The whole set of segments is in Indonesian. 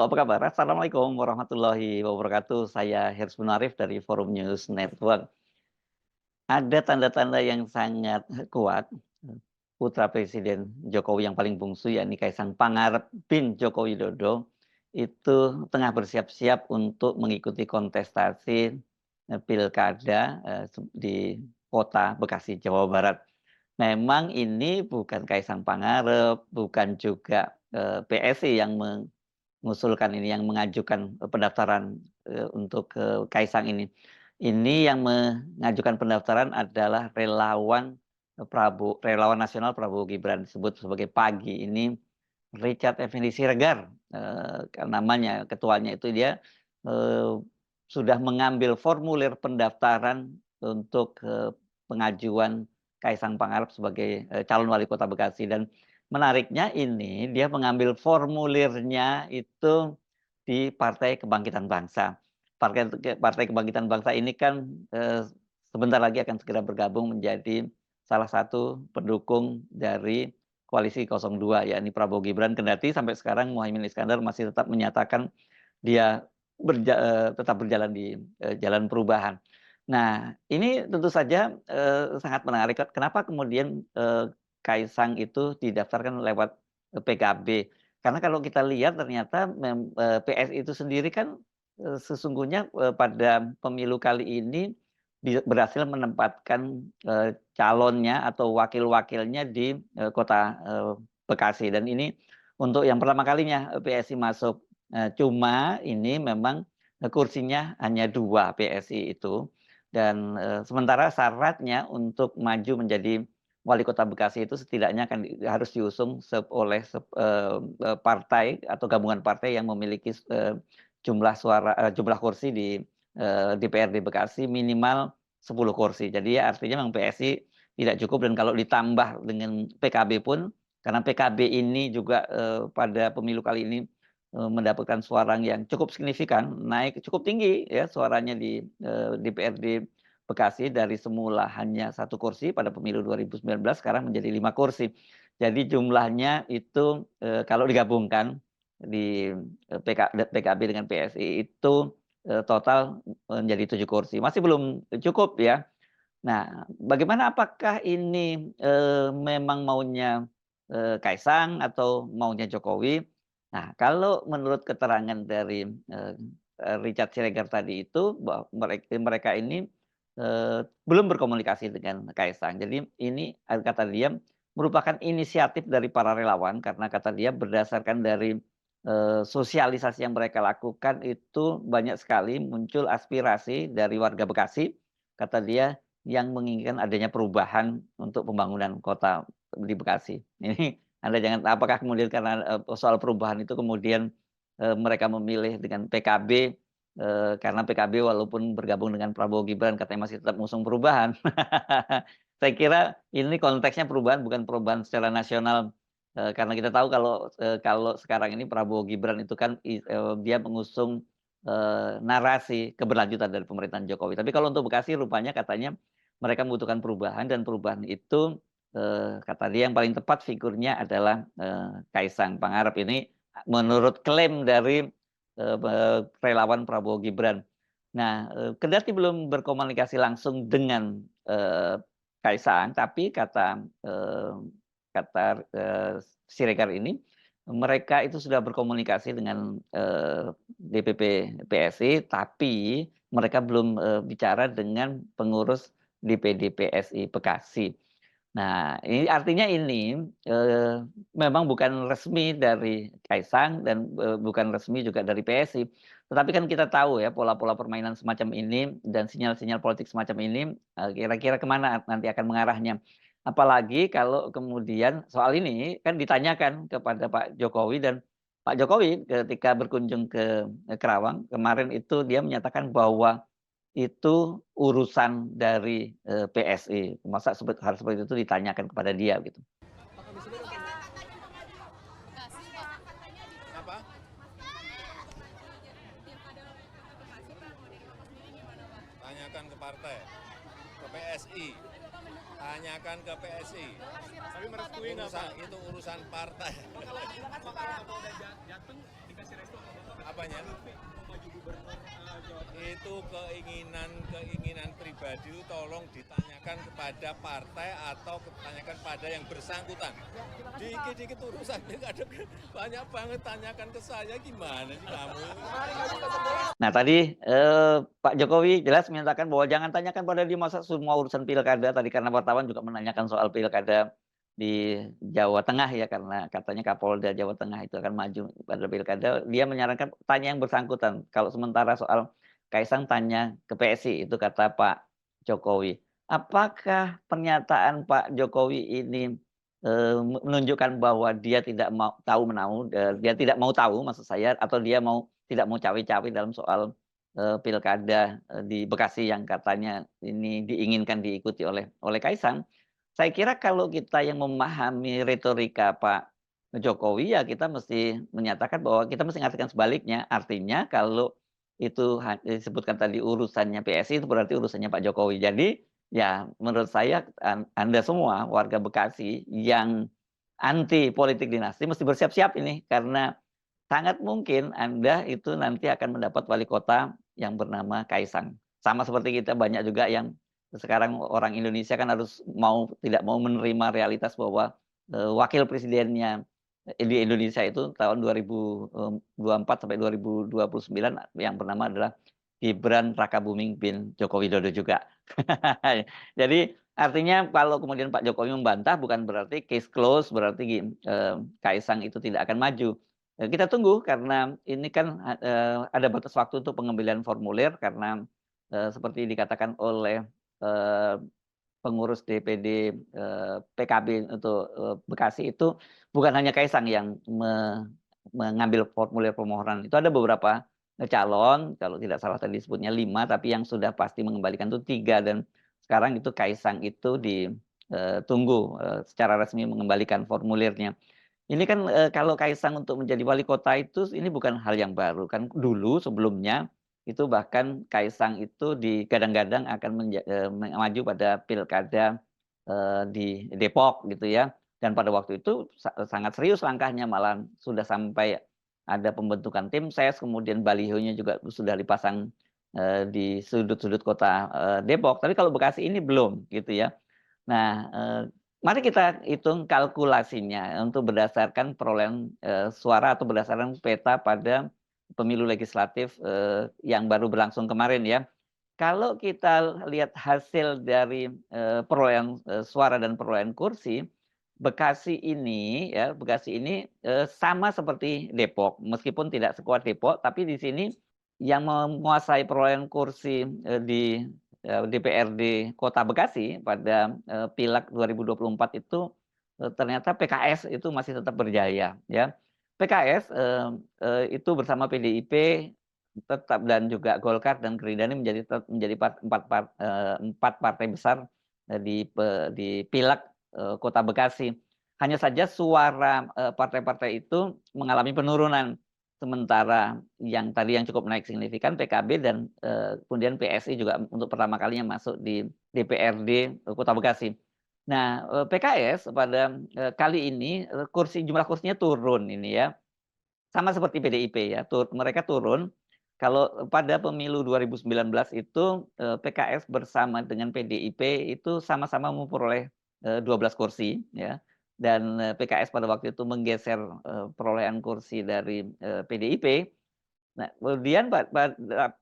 Halo, apa kabar? Assalamualaikum warahmatullahi wabarakatuh. Saya Hersman Arif dari Forum News Network. Ada tanda-tanda yang sangat kuat, putra Presiden Jokowi yang paling bungsu, yakni Kaisang Pangarep bin Joko Widodo, itu tengah bersiap-siap untuk mengikuti kontestasi pilkada di kota Bekasi, Jawa Barat. Memang ini bukan Kaisang Pangarep, bukan juga PSI yang mengusulkan ini, yang mengajukan pendaftaran untuk Kaisang ini. Ini yang mengajukan pendaftaran adalah relawan nasional Prabowo Gibran, disebut sebagai PAGI. Ini Richard Effendi Siregar, namanya, ketuanya itu. Dia sudah mengambil formulir pendaftaran untuk pengajuan Kaisang Pangarep sebagai calon wali kota Bekasi. Dan menariknya ini, dia mengambil formulirnya itu di Partai Kebangkitan Bangsa. Partai Kebangkitan Bangsa ini kan sebentar lagi akan segera bergabung menjadi salah satu pendukung dari koalisi 02, yakni Prabowo Gibran. Kendati sampai sekarang Muhaimin Iskandar masih tetap menyatakan dia tetap berjalan di jalan perubahan. Nah, ini tentu saja sangat menarik. Kenapa kemudian Kaisang itu didaftarkan lewat PKB? Karena kalau kita lihat ternyata PSI itu sendiri kan sesungguhnya pada pemilu kali ini berhasil menempatkan calonnya atau wakil-wakilnya di kota Bekasi. Dan ini untuk yang pertama kalinya PSI masuk. Cuma ini memang kursinya hanya 2 PSI itu. Dan sementara syaratnya untuk maju menjadi wali kota Bekasi itu setidaknya harus diusung oleh partai atau gabungan partai yang memiliki jumlah kursi di DPRD Bekasi minimal 10 kursi. Jadi ya artinya memang PSI tidak cukup. Dan kalau ditambah dengan PKB pun, karena PKB ini juga pada pemilu kali ini mendapatkan suara yang cukup signifikan, naik cukup tinggi ya suaranya di DPRD Bekasi, dari semula hanya 1 kursi pada pemilu 2019 sekarang menjadi 5 kursi. Jadi jumlahnya itu kalau digabungkan di PKB dengan PSI itu total menjadi 7 kursi. Masih belum cukup ya. Nah, bagaimana, apakah ini memang maunya Kaisang atau maunya Jokowi? Nah, kalau menurut keterangan dari Richard Siregar tadi itu, bahwa mereka ini belum berkomunikasi dengan Kaisang. Jadi ini kata dia merupakan inisiatif dari para relawan, karena kata dia berdasarkan dari sosialisasi yang mereka lakukan itu banyak sekali muncul aspirasi dari warga Bekasi, kata dia, yang menginginkan adanya perubahan untuk pembangunan kota di Bekasi. Ini Anda jangan, apakah kemudian karena soal perubahan itu kemudian mereka memilih dengan PKB, karena PKB walaupun bergabung dengan Prabowo Gibran katanya masih tetap mengusung perubahan. Saya kira ini konteksnya perubahan, bukan perubahan secara nasional. Karena kita tahu kalau sekarang ini Prabowo Gibran itu kan dia mengusung narasi keberlanjutan dari pemerintahan Jokowi. Tapi kalau untuk Bekasi rupanya katanya mereka membutuhkan perubahan, dan perubahan itu kata dia yang paling tepat figurnya adalah Kaisang Pangarep. Ini menurut klaim dari relawan Prabowo Gibran. Nah, kendati belum berkomunikasi langsung dengan Kaisang, tapi kata Siregar ini, mereka itu sudah berkomunikasi dengan DPP PSI, tapi mereka belum bicara dengan pengurus DPD PSI Bekasi. Nah, ini artinya ini memang bukan resmi dari Kaisang dan bukan resmi juga dari PSI. Tetapi kan kita tahu ya pola-pola permainan semacam ini dan sinyal-sinyal politik semacam ini kira-kira kemana nanti akan mengarahnya. Apalagi kalau kemudian soal ini kan ditanyakan kepada Pak Jokowi, dan Pak Jokowi ketika berkunjung ke Kerawang kemarin itu dia menyatakan bahwa itu urusan dari PSI. Masa hal seperti itu ditanyakan kepada dia gitu. Apa? Tanyakan ke partai, ke PSI. Tanyakan ke PSI. Tapi merestui nggak, Pak? Itu urusan partai. Kalau Kapolda Jateng dikasih restu apa Bapak? Apanya? Itu keinginan pribadi itu tolong ditanyakan kepada partai atau ditanyakan pada yang bersangkutan. Dikit-dikit urusan pilkada banyak banget tanyakan ke saya, gimana sih kamu? Nah tadi, Pak Jokowi jelas menyatakan bahwa jangan tanyakan pada dia masa semua urusan pilkada tadi karena wartawan juga menanyakan soal pilkada di Jawa Tengah ya, karena katanya Kapolda Jawa Tengah itu akan maju pada pilkada. Dia menyarankan tanya yang bersangkutan, kalau sementara soal Kaisang tanya ke PSI, itu kata Pak Jokowi. Apakah pernyataan Pak Jokowi ini, menunjukkan bahwa dia tidak mau tahu-menahu, dia tidak mau tahu maksud saya, atau dia tidak mau cawe-cawe dalam soal, pilkada, di Bekasi yang katanya ini diinginkan diikuti oleh Kaisang? Saya kira kalau kita yang memahami retorika Pak Jokowi, ya kita mesti menyatakan bahwa kita mesti ngartikan sebaliknya. Artinya kalau itu disebutkan tadi urusannya PSI, itu berarti urusannya Pak Jokowi. Jadi, ya menurut saya Anda semua warga Bekasi yang anti politik dinasti mesti bersiap-siap ini, karena sangat mungkin Anda itu nanti akan mendapat wali kota yang bernama Kaisang. Sama seperti kita banyak juga yang sekarang orang Indonesia kan harus tidak mau menerima realitas bahwa, wakil presidennya di Indonesia itu tahun 2024 sampai 2029 yang bernama adalah Gibran Rakabuming bin Joko Widodo juga. Jadi artinya kalau kemudian Pak Jokowi membantah bukan berarti case close, berarti, Kaisang itu tidak akan maju. Kita tunggu karena ini kan, ada batas waktu untuk pengambilan formulir karena, seperti dikatakan oleh, eee, pengurus DPD, PKB untuk, Bekasi itu bukan hanya Kaisang yang mengambil formulir permohonan, itu ada beberapa, calon, kalau tidak salah tadi disebutnya 5, tapi yang sudah pasti mengembalikan itu 3 dan sekarang itu Kaisang itu tunggu, secara resmi mengembalikan formulirnya. Ini kan, kalau Kaisang untuk menjadi wali kota itu ini bukan hal yang baru, kan dulu sebelumnya itu bahkan Kaisang itu digadang-gadang akan maju pada pilkada, di Depok gitu ya, dan pada waktu itu sangat serius langkahnya, malah sudah sampai ada pembentukan tim ses, kemudian balihonya juga sudah dipasang, di sudut-sudut kota, Depok. Tapi kalau Bekasi ini belum gitu ya. Nah, mari kita hitung kalkulasinya untuk berdasarkan perolehan, suara atau berdasarkan peta pada pemilu legislatif, yang baru berlangsung kemarin ya. Kalau kita lihat hasil dari, perolehan, suara dan perolehan kursi, Bekasi ini, sama seperti Depok, meskipun tidak sekuat Depok, tapi di sini yang menguasai perolehan kursi, di DPRD Kota Bekasi pada, Pileg 2024 itu, ternyata PKS itu masih tetap berjaya ya. PKS, itu bersama PDIP tetap dan juga Golkar dan Gerindra ini menjadi 4 partai besar, di Pileg, Kota Bekasi. Hanya saja suara, partai-partai itu mengalami penurunan. Sementara yang cukup naik signifikan PKB dan, kemudian PSI juga untuk pertama kalinya masuk di DPRD Kota Bekasi. Nah, PKS pada, kali ini, jumlah kursinya turun ini ya, sama seperti PDIP ya, mereka turun. Kalau pada pemilu 2019 itu, PKS bersama dengan PDIP itu sama-sama memperoleh, 12 kursi ya, dan, PKS pada waktu itu menggeser, perolehan kursi dari, PDIP. Nah, kemudian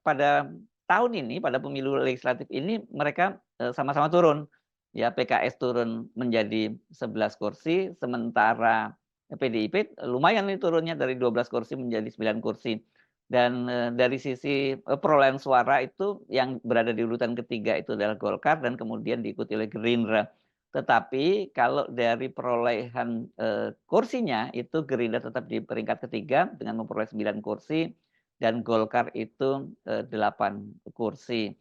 pada tahun ini, pada pemilu legislatif ini mereka, sama-sama turun. Ya, PKS turun menjadi 11 kursi, sementara PDIP lumayan nih turunnya dari 12 kursi menjadi 9 kursi. Dan, dari sisi, perolehan suara itu yang berada di urutan ketiga itu adalah Golkar dan kemudian diikuti oleh Gerindra. Tetapi kalau dari perolehan, kursinya itu Gerindra tetap di peringkat ketiga dengan memperoleh 9 kursi dan Golkar itu, 8 kursi.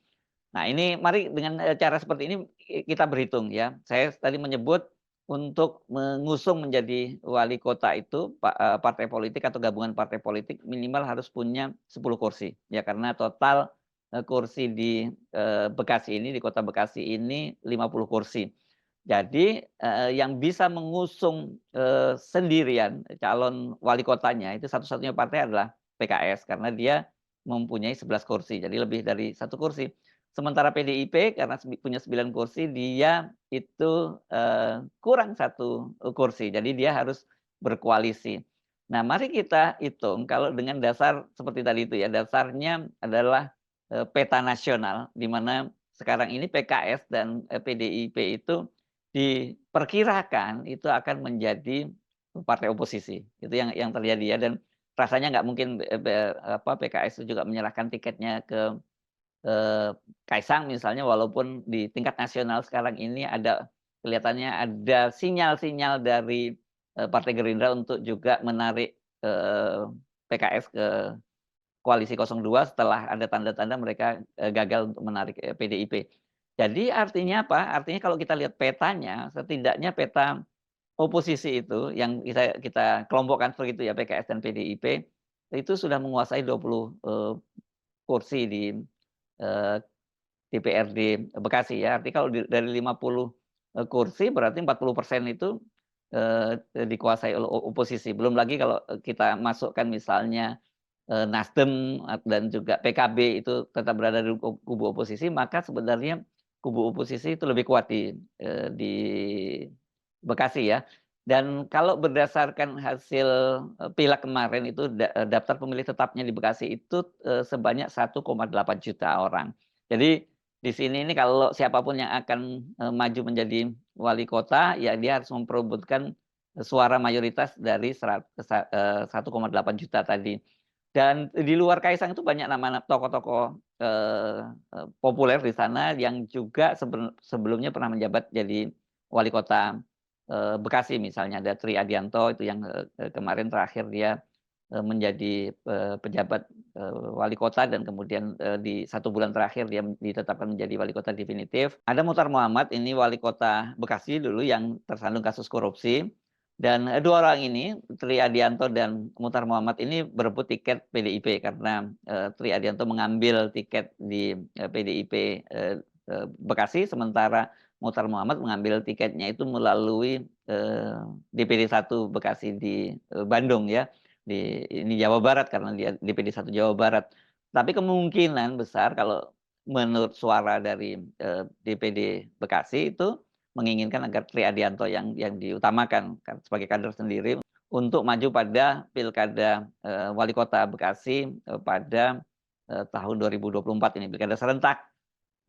Nah ini mari dengan, cara seperti ini kita berhitung ya. Saya tadi menyebut untuk mengusung menjadi wali kota itu partai politik atau gabungan partai politik minimal harus punya 10 kursi. Ya karena total, kursi di, Bekasi ini, di kota Bekasi ini 50 kursi. Jadi, yang bisa mengusung, sendirian calon wali kotanya itu satu-satunya partai adalah PKS karena dia mempunyai 11 kursi, jadi lebih dari 1 kursi. Sementara PDIP karena punya 9 kursi, dia itu, kurang 1 kursi, jadi dia harus berkoalisi. Nah, mari kita hitung kalau dengan dasar seperti tadi itu ya, dasarnya adalah, peta nasional, di mana sekarang ini PKS dan, PDIP itu diperkirakan itu akan menjadi partai oposisi. Itu yang terjadi ya, dan rasanya nggak mungkin PKS itu juga menyerahkan tiketnya ke, Kaisang misalnya, walaupun di tingkat nasional sekarang ini kelihatannya ada sinyal-sinyal dari, Partai Gerindra untuk juga menarik, PKS ke koalisi 02 setelah ada tanda-tanda mereka, gagal untuk menarik, PDIP. Jadi artinya apa? Artinya kalau kita lihat petanya, setidaknya peta oposisi itu yang kita kita kelompokkan seperti itu ya, PKS dan PDIP, itu sudah menguasai 20, kursi di, eee, DPRD Bekasi ya. Artinya kalau dari 50, kursi berarti 40% itu, dikuasai oleh oposisi. Belum lagi kalau, kita masukkan misalnya, Nasdem dan juga PKB itu tetap berada di kubu oposisi, maka sebenarnya kubu oposisi itu lebih kuat di Bekasi ya. Dan kalau berdasarkan hasil, pileg kemarin itu daftar pemilih tetapnya di Bekasi itu, sebanyak 1,8 juta orang. Jadi di sini ini kalau siapapun yang akan, maju menjadi wali kota, ya dia harus memperebutkan, suara mayoritas dari 1,8 juta tadi. Dan di luar Kaisang itu banyak nama tokoh-tokoh, populer di sana yang juga sebelumnya pernah menjabat jadi wali kota, Bekasi. Misalnya ada Tri Adianto itu yang, kemarin terakhir dia, menjadi, pejabat, wali kota dan kemudian, di 1 bulan terakhir dia ditetapkan menjadi wali kota definitif. Ada Muchtar Muhammad, ini wali kota Bekasi dulu yang tersandung kasus korupsi. Dan, 2 orang ini, Tri Adianto dan Muchtar Muhammad ini berebut tiket PDIP karena, Tri Adianto mengambil tiket di, PDIP, Bekasi, sementara Muchtar Muhammad mengambil tiketnya itu melalui, DPD 1 Bekasi di, Bandung ya, ini Jawa Barat karena dia DPD 1 Jawa Barat. Tapi kemungkinan besar kalau menurut suara dari, DPD Bekasi itu menginginkan agar Tri Adianto yang diutamakan sebagai kader sendiri untuk maju pada pilkada, wali kota Bekasi, pada, tahun 2024 ini, pilkada serentak.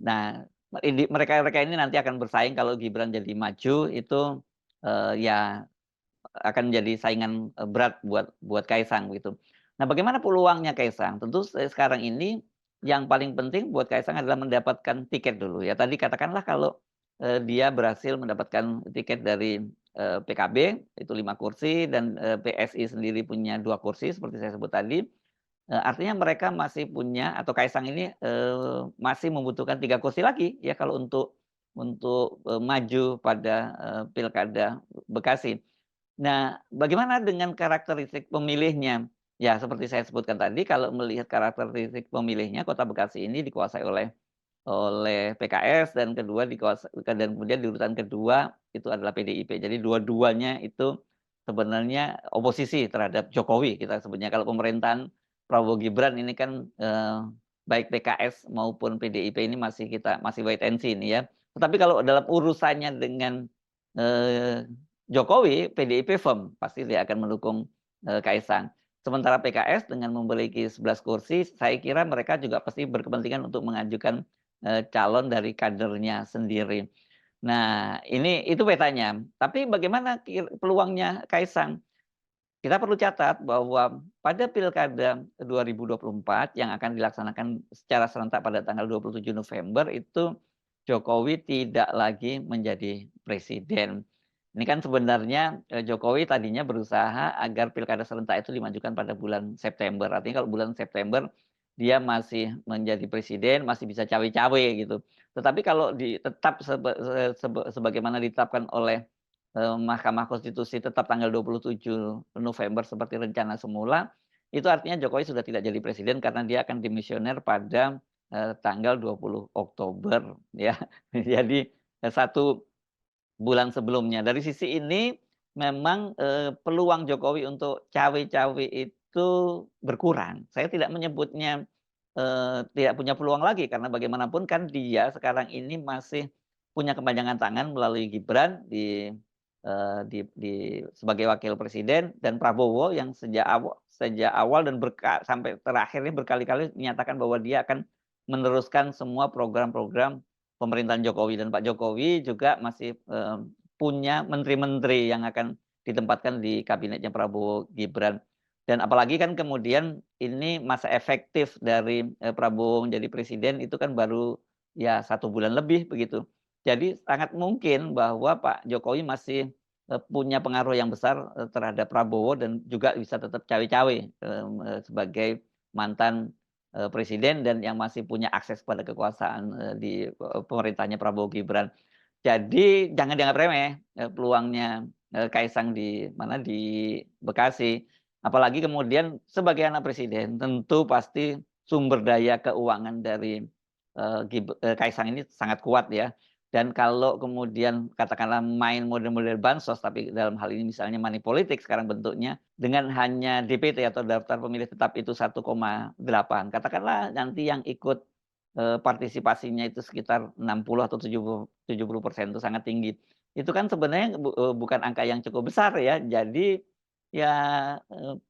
Nah, mereka-mereka ini nanti akan bersaing kalau Gibran jadi maju itu, ya akan menjadi saingan, berat buat Kaisang gitu. Nah, bagaimana peluangnya Kaisang? Tentu sekarang ini yang paling penting buat Kaisang adalah mendapatkan tiket dulu ya. Tadi katakanlah kalau, dia berhasil mendapatkan tiket dari, PKB itu 5 kursi dan, PSI sendiri punya 2 kursi seperti saya sebut tadi, artinya mereka masih punya atau Kaisang ini, masih membutuhkan 3 kursi lagi ya kalau untuk, maju pada, pilkada Bekasi. Nah, bagaimana dengan karakteristik pemilihnya? Ya, seperti saya sebutkan tadi, kalau melihat karakteristik pemilihnya, Kota Bekasi ini dikuasai oleh PKS dan dan kemudian di urutan kedua itu adalah PDIP. Jadi dua-duanya itu sebenarnya oposisi terhadap Jokowi kita sebutnya. Kalau pemerintahan Prabowo Gibran ini kan, baik PKS maupun PDIP ini masih wait and see ini ya. Tetapi kalau dalam urusannya dengan, eee, Jokowi, PDIP firm, pasti dia akan mendukung, Kaisang. Sementara PKS dengan memiliki 11 kursi, saya kira mereka juga pasti berkepentingan untuk mengajukan, calon dari kadernya sendiri. Nah, itu petanya. Tapi bagaimana peluangnya Kaisang? Kita perlu catat bahwa pada pilkada 2024 yang akan dilaksanakan secara serentak pada tanggal 27 November itu Jokowi tidak lagi menjadi presiden. Ini kan sebenarnya, Jokowi tadinya berusaha agar pilkada serentak itu dimajukan pada bulan September. Artinya kalau bulan September dia masih menjadi presiden, masih bisa cawe-cawe gitu. Tetapi kalau tetap sebagaimana ditetapkan oleh, Mahkamah Konstitusi tetap tanggal 27 November seperti rencana semula, itu artinya Jokowi sudah tidak jadi presiden karena dia akan dimisioner pada, tanggal 20 Oktober ya. Jadi, 1 bulan sebelumnya. Dari sisi ini memang, peluang Jokowi untuk cawe-cawe itu berkurang. Saya tidak menyebutnya, tidak punya peluang lagi karena bagaimanapun kan dia sekarang ini masih punya kepanjangan tangan melalui Gibran di sebagai wakil presiden dan Prabowo yang sejak awal dan sampai terakhir ini berkali-kali menyatakan bahwa dia akan meneruskan semua program-program pemerintahan Jokowi dan Pak Jokowi juga masih, punya menteri-menteri yang akan ditempatkan di kabinetnya Prabowo Gibran. Dan apalagi kan kemudian ini masa efektif dari, Prabowo menjadi presiden itu kan baru ya 1 bulan lebih begitu. Jadi sangat mungkin bahwa Pak Jokowi masih, punya pengaruh yang besar, terhadap Prabowo dan juga bisa tetap cawe-cawe, sebagai mantan, presiden dan yang masih punya akses pada kekuasaan, di, pemerintahnya Prabowo Gibran. Jadi jangan dianggap remeh, peluangnya, Kaisang di mana, di Bekasi. Apalagi kemudian sebagai anak presiden tentu pasti sumber daya keuangan dari, Kaisang ini sangat kuat ya. Dan kalau kemudian katakanlah main model-model bansos, tapi dalam hal ini misalnya money politik sekarang bentuknya, dengan hanya DPT atau daftar pemilih tetap itu 1,8, katakanlah nanti yang ikut partisipasinya itu sekitar 60 atau 70% itu sangat tinggi. Itu kan sebenarnya bukan angka yang cukup besar ya. Jadi ya,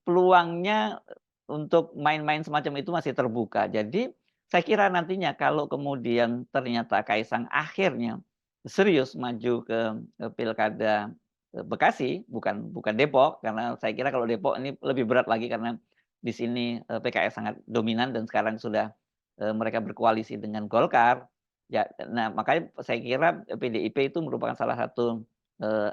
peluangnya untuk main-main semacam itu masih terbuka. Jadi saya kira nantinya kalau kemudian ternyata Kaisang akhirnya serius maju ke, pilkada, Bekasi, bukan bukan Depok, karena saya kira kalau Depok ini lebih berat lagi karena di sini, PKS sangat dominan dan sekarang sudah mereka berkoalisi dengan Golkar. Ya, nah makanya saya kira PDIP itu merupakan salah satu,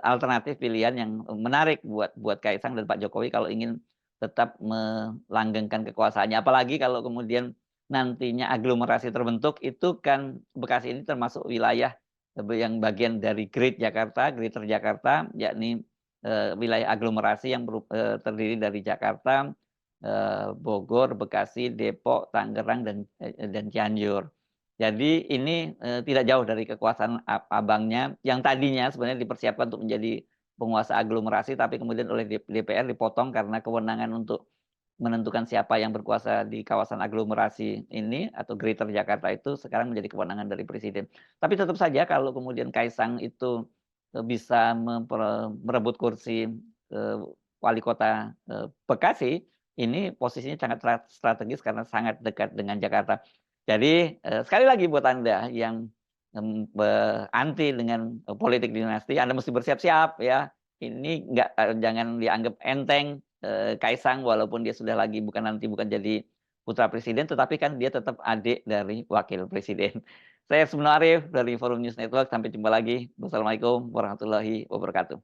alternatif pilihan yang menarik buat Kaisang dan Pak Jokowi kalau ingin tetap melanggengkan kekuasaannya. Apalagi kalau kemudian nantinya aglomerasi terbentuk, itu kan Bekasi ini termasuk wilayah, yang bagian dari Greater Jakarta, yakni, wilayah aglomerasi yang terdiri dari Jakarta, Bogor, Bekasi, Depok, Tangerang, dan Cianjur. Jadi ini, tidak jauh dari kekuasaan abangnya yang tadinya sebenarnya dipersiapkan untuk menjadi penguasa aglomerasi, tapi kemudian oleh DPR dipotong karena kewenangan untuk menentukan siapa yang berkuasa di kawasan aglomerasi ini atau Greater Jakarta itu sekarang menjadi kewenangan dari presiden. Tapi tetap saja kalau kemudian Kaisang itu, bisa merebut kursi, wali kota, Bekasi, ini posisinya sangat strategis karena sangat dekat dengan Jakarta. Jadi, sekali lagi buat Anda yang, anti dengan, politik dinasti, Anda mesti bersiap-siap ya. Ini jangan dianggap enteng, Kaisang walaupun dia sudah bukan jadi putra presiden, tetapi kan dia tetap adik dari wakil presiden. Saya Subnu Arif dari Forum News Network, sampai jumpa lagi. Wassalamualaikum warahmatullahi wabarakatuh.